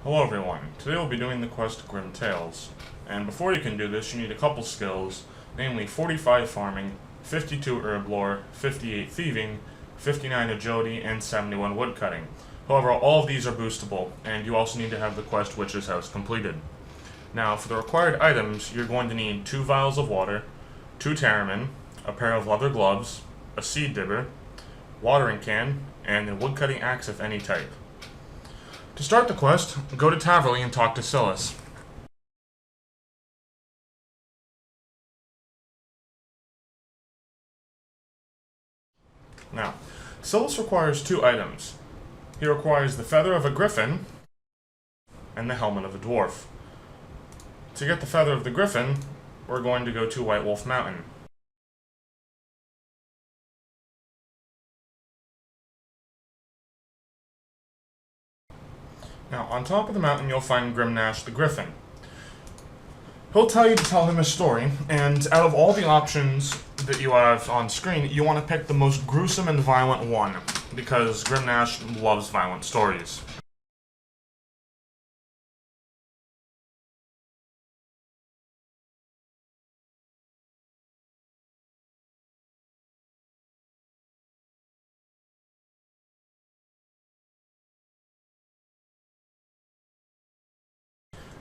Hello everyone, today we'll be doing the quest Grim Tales, and before you can do this you need a couple skills, namely 45 farming, 52 herb lore, 58 thieving, 59 agility, and 71 woodcutting. However, all of these are boostable, and you also need to have the quest Witch's House completed. Now, for the required items, you're going to need 2 vials of water, 2 Tarramin, a pair of leather gloves, a seed dibber, watering can, and a woodcutting axe of any type. To start the quest, go to Taverley and talk to Silas. Now, Silas requires 2 items. He requires the feather of a griffin and the helmet of a dwarf. To get the feather of the griffin, we're going to go to White Wolf Mountain. Now, on top of the mountain, you'll find Grimnash the Griffin. He'll tell you to tell him a story, and out of all the options that you have on screen, you want to pick the most gruesome and violent one, because Grimnash loves violent stories.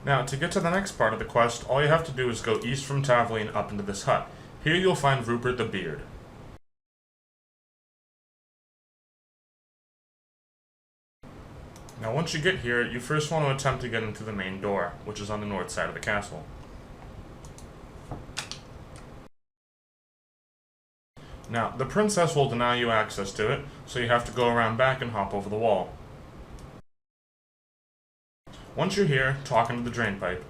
Now, to get to the next part of the quest, all you have to do is go east from Taverley and up into this hut. Here you'll find Rupert the Beard. Now, once you get here, you first want to attempt to get into the main door, which is on the north side of the castle. Now, the princess will deny you access to it, so you have to go around back and hop over the wall. Once you're here, talk into the drain pipe.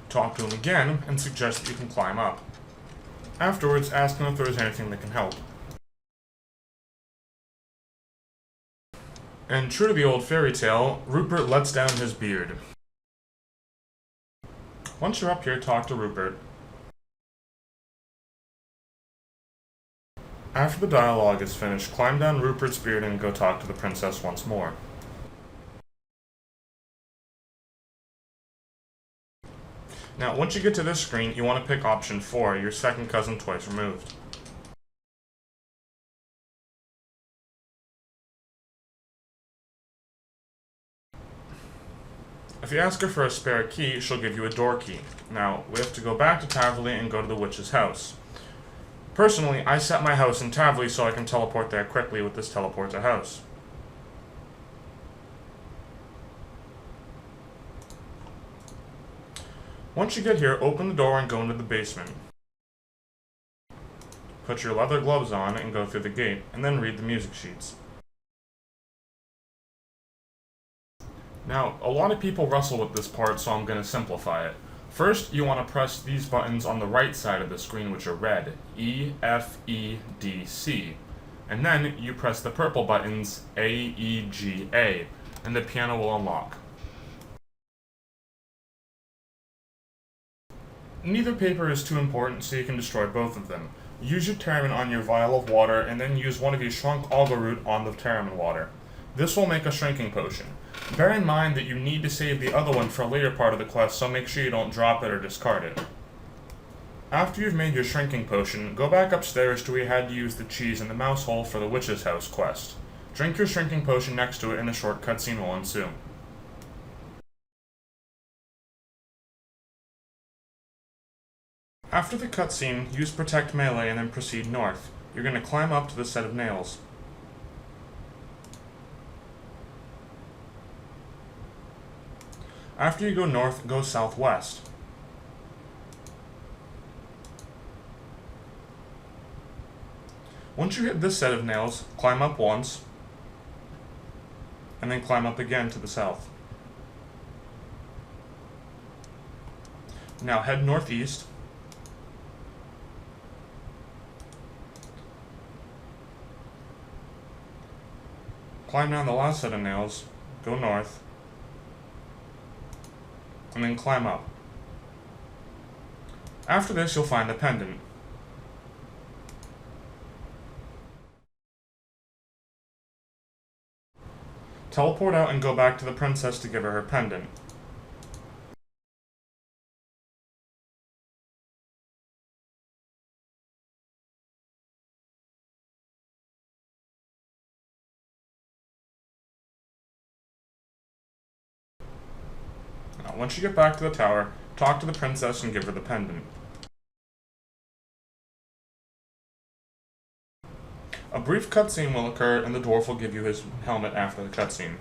Talk to him again, and suggest that you can climb up. Afterwards, ask him if there is anything that can help. And true to the old fairy tale, Rupert lets down his beard. Once you're up here, talk to Rupert. After the dialogue is finished, climb down Rupert's beard and go talk to the princess once more. Now, once you get to this screen, you want to pick option 4, your second cousin twice removed. If you ask her for a spare key, she'll give you a door key. Now, we have to go back to Taverley and go to the witch's house. Personally, I set my house in Taverley so I can teleport there quickly with this teleport to house. Once you get here, open the door and go into the basement. Put your leather gloves on and go through the gate, and then read the music sheets. Now, a lot of people wrestle with this part, so I'm going to simplify it. First, you want to press these buttons on the right side of the screen, which are red, E, F, E, D, C. And then you press the purple buttons, A, E, G, A, and the piano will unlock. Neither paper is too important, so you can destroy both of them. Use your Tarramin on your vial of water, and then use one of your shrunk alga root on the Tarramin water. This will make a shrinking potion. Bear in mind that you need to save the other one for a later part of the quest, so make sure you don't drop it or discard it. After you've made your shrinking potion, go back upstairs to where you had to use the cheese in the mouse hole for the witch's house quest. Drink your shrinking potion next to it and a short cutscene will ensue. After the cutscene, use Protect Melee and then proceed north. You're going to climb up to the set of nails. After you go north, go southwest. Once you hit this set of nails, climb up once, and then climb up again to the south. Now head northeast. Climb down the last set of nails, go north, and then climb up. After this, you'll find a pendant. Teleport out and go back to the princess to give her her pendant. Now, once you get back to the tower, talk to the princess and give her the pendant. A brief cutscene will occur, and the dwarf will give you his helmet after the cutscene.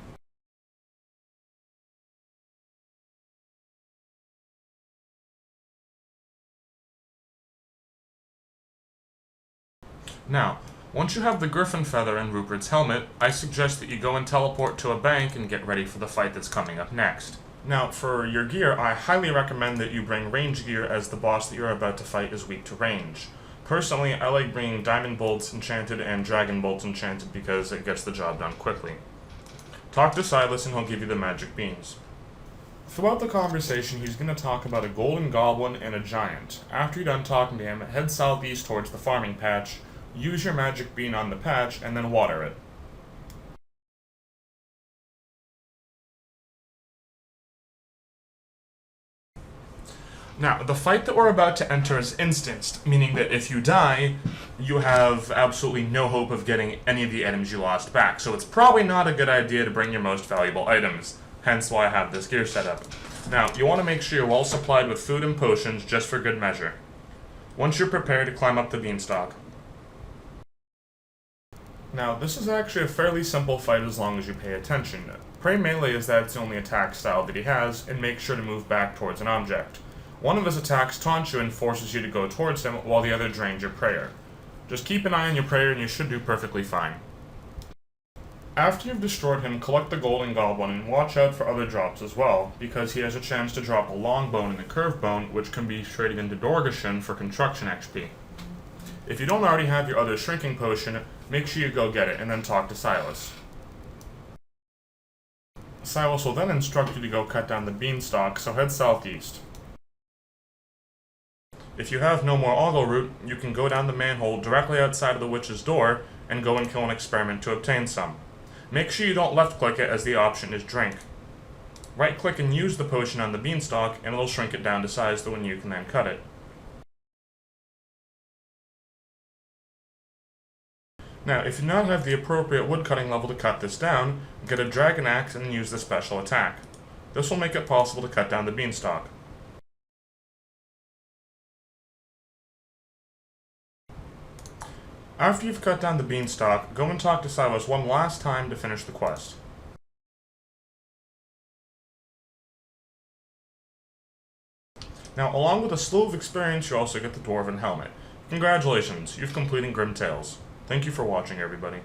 Now, once you have the griffin feather and Rupert's helmet, I suggest that you go and teleport to a bank and get ready for the fight that's coming up next. Now, for your gear, I highly recommend that you bring range gear, as the boss that you're about to fight is weak to range. Personally, I like bringing Diamond Bolts Enchanted and Dragon Bolts Enchanted because it gets the job done quickly. Talk to Silas and he'll give you the magic beans. Throughout the conversation, he's going to talk about a golden goblin and a giant. After you're done talking to him, head southeast towards the farming patch, use your magic bean on the patch, and then water it. Now, the fight that we're about to enter is instanced, meaning that if you die, you have absolutely no hope of getting any of the items you lost back, so it's probably not a good idea to bring your most valuable items, hence why I have this gear set up. Now, you want to make sure you're well supplied with food and potions just for good measure. Once you're prepared to climb up the beanstalk. Now, this is actually a fairly simple fight as long as you pay attention. Pray melee is that it's the only attack style that he has, and make sure to move back towards an object. One of his attacks taunts you and forces you to go towards him, while the other drains your prayer. Just keep an eye on your prayer and you should do perfectly fine. After you've destroyed him, collect the golden goblin and watch out for other drops as well, because he has a chance to drop a long bone and a curved bone, which can be traded into Dorgashin for construction XP. If you don't already have your other shrinking potion, make sure you go get it and then talk to Silas. Silas will then instruct you to go cut down the beanstalk, so head southeast. If you have no more ogle root, you can go down the manhole directly outside of the witch's door and go and kill an experiment to obtain some. Make sure you don't left-click it, as the option is drink. Right-click and use the potion on the beanstalk, and it'll shrink it down to size when you can then cut it. Now, if you do not have the appropriate woodcutting level to cut this down, get a dragon axe and use the special attack. This will make it possible to cut down the beanstalk. After you've cut down the beanstalk, go and talk to Silas one last time to finish the quest. Now, along with a slew of experience, you also get the Dwarven Helmet. Congratulations, you've completed Grim Tales. Thank you for watching, everybody.